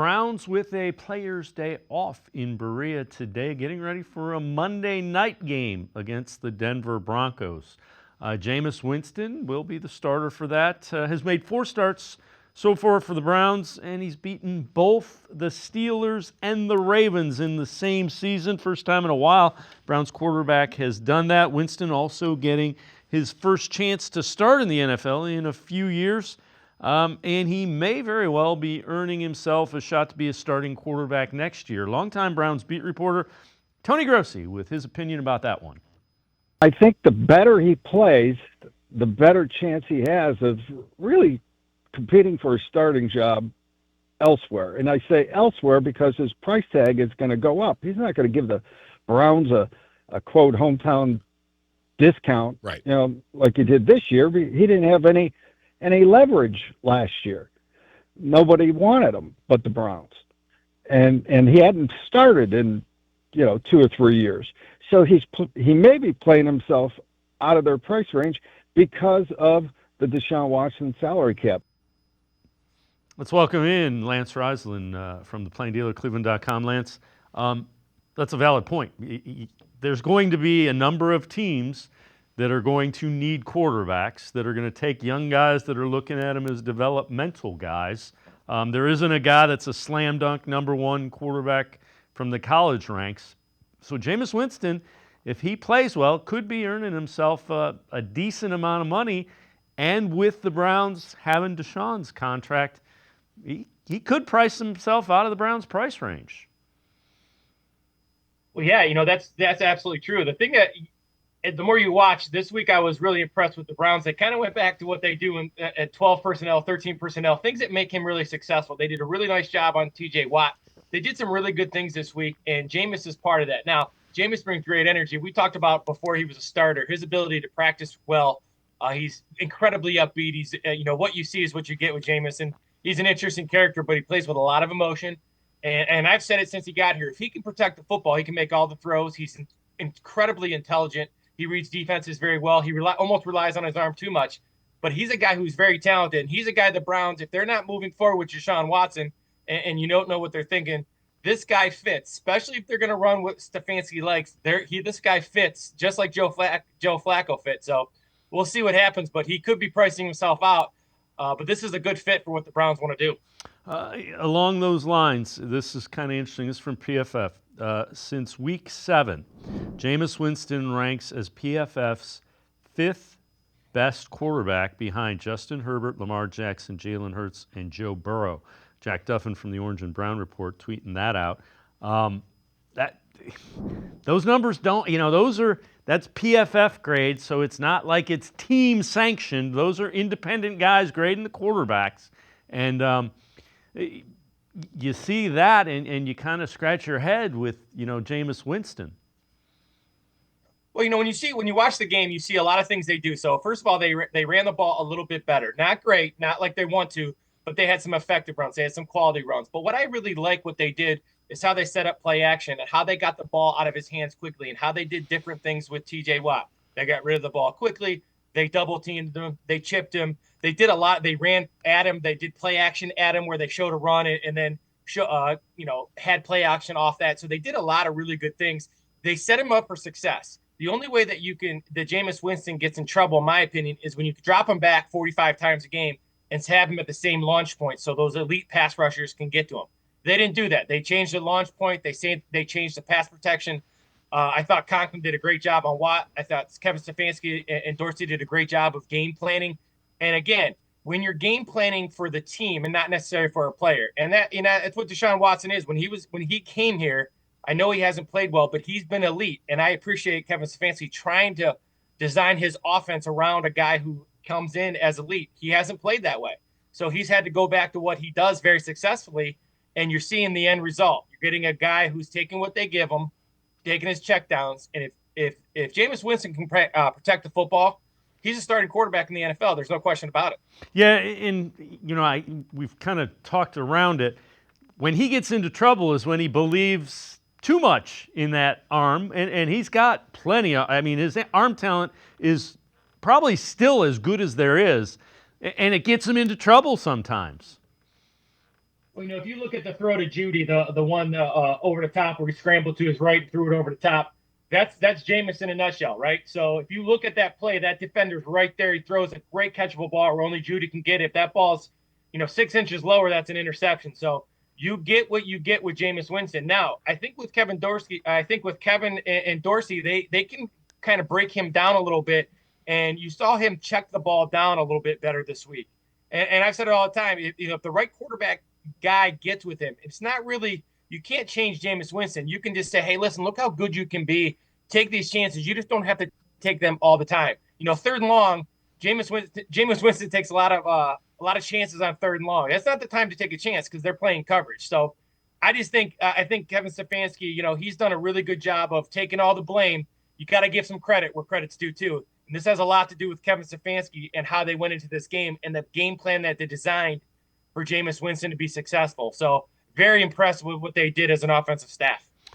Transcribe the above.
Browns with a Players' Day off in Berea today, getting ready for a Monday night game against the Denver Broncos. Jameis Winston will be the starter for that. Has made 4 starts so far for the Browns, and he's beaten both the Steelers and the Ravens in the same season. First time in a while Browns quarterback has done that. Winston also getting his first chance to start in the NFL in a few years. And he may very well be earning himself a shot to be a starting quarterback next year. Longtime Browns beat reporter Tony Grossi with his opinion about that one. I think the better he plays, the better chance he has of really competing for a starting job elsewhere. And I say elsewhere because his price tag is going to go up. He's not going to give the Browns a quote hometown discount, right? Like he did this year. He didn't have any leverage last year. Nobody wanted him but the Browns. And he hadn't started in, 2 or 3 years. So he may be playing himself out of their price range because of the Deshaun Watson salary cap. Let's welcome in Lance Reisland from the Plain Dealer, cleveland.com. Lance, that's a valid point. There's going to be a number of teams that are going to need quarterbacks, that are going to take young guys that are looking at them as developmental guys. There isn't a guy that's a slam dunk number 1 quarterback from the college ranks. So Jameis Winston, if he plays well, could be earning himself a decent amount of money. And with the Browns having Deshaun's contract, he could price himself out of the Browns' price range. Well, yeah, that's absolutely true. The thing that the more you watch this week, I was really impressed with the Browns. They kind of went back to what they do at 12 personnel, 13 personnel, things that make him really successful. They did a really nice job on TJ Watt. They did some really good things this week, and Jameis is part of that. Now, Jameis brings great energy. We talked about before he was a starter, his ability to practice well. He's incredibly upbeat. He's, what you see is what you get with Jameis, and he's an interesting character, but he plays with a lot of emotion. And I've said it since he got here. If he can protect the football, he can make all the throws. He's incredibly intelligent. He reads defenses very well. He almost relies on his arm too much. But he's a guy who's very talented. And he's a guy the Browns, if they're not moving forward with Deshaun Watson and you don't know what they're thinking, this guy fits, especially if they're going to run what Stefanski likes. This guy fits just like Joe Flacco fits. So we'll see what happens. But he could be pricing himself out. But this is a good fit for what the Browns want to do. Along those lines, this is kind of interesting. This is from PFF. Since week 7, Jameis Winston ranks as PFF's 5th best quarterback behind Justin Herbert, Lamar Jackson, Jalen Hurts, and Joe Burrow. Jack Duffin from the Orange and Brown Report tweeting that out. Those numbers don't, that's PFF grade, so it's not like it's team sanctioned. Those are independent guys grading the quarterbacks. And you see that, and you kind of scratch your head with, Jameis Winston. Well, when you watch the game, you see a lot of things they do. So first of all, they ran the ball a little bit better. Not great, not like they want to, but they had some effective runs. They had some quality runs. But what I really like what they did is how they set up play action and how they got the ball out of his hands quickly and how they did different things with TJ Watt. They got rid of the ball quickly. They double teamed him. They chipped him. They did a lot. They ran at him. They did play action at him where they showed a run and then had play action off that. So they did a lot of really good things. They set him up for success. The only way that Jameis Winston gets in trouble, in my opinion, is when you drop him back 45 times a game and have him at the same launch point so those elite pass rushers can get to him. They didn't do that. They changed the launch point. They changed the pass protection. I thought Conklin did a great job on Watt. I thought Kevin Stefanski and Dorsey did a great job of game planning. And again, when you're game planning for the team and not necessarily for a player, and that's what Deshaun Watson is. When he came here, I know he hasn't played well, but he's been elite. And I appreciate Kevin Stefanski trying to design his offense around a guy who comes in as elite. He hasn't played that way. So he's had to go back to what he does very successfully, and you're seeing the end result. You're getting a guy who's taking what they give him, taking his checkdowns, and if Jameis Winston can protect the football, he's a starting quarterback in the NFL. There's no question about it. Yeah, and we've kind of talked around it. When he gets into trouble is when he believes too much in that arm, and he's got plenty of. I mean, his arm talent is probably still as good as there is, and it gets him into trouble sometimes. Well, if you look at the throw to Judy, the one over the top where he scrambled to his right and threw it over the top, that's Jameis in a nutshell, right? So if you look at that play, that defender's right there. He throws a great catchable ball where only Judy can get it. If that ball's 6 inches lower, that's an interception. So you get what you get with Jameis Winston. Now, I think with Kevin and Dorsey, they can kind of break him down a little bit. And you saw him check the ball down a little bit better this week. And I've said it all the time. If the right quarterback guy gets with him, it's not really, you can't change Jameis Winston. You can just say, hey, listen, look how good you can be. Take these chances. You just don't have to take them all the time. Third and long, Jameis Winston takes a lot of chances on third and long. That's not the time to take a chance because they're playing coverage. So I think Kevin Stefanski, he's done a really good job of taking all the blame. You got to give some credit where credit's due too. And this has a lot to do with Kevin Stefanski and how they went into this game and the game plan that they designed for Jameis Winston to be successful. So very impressed with what they did as an offensive staff.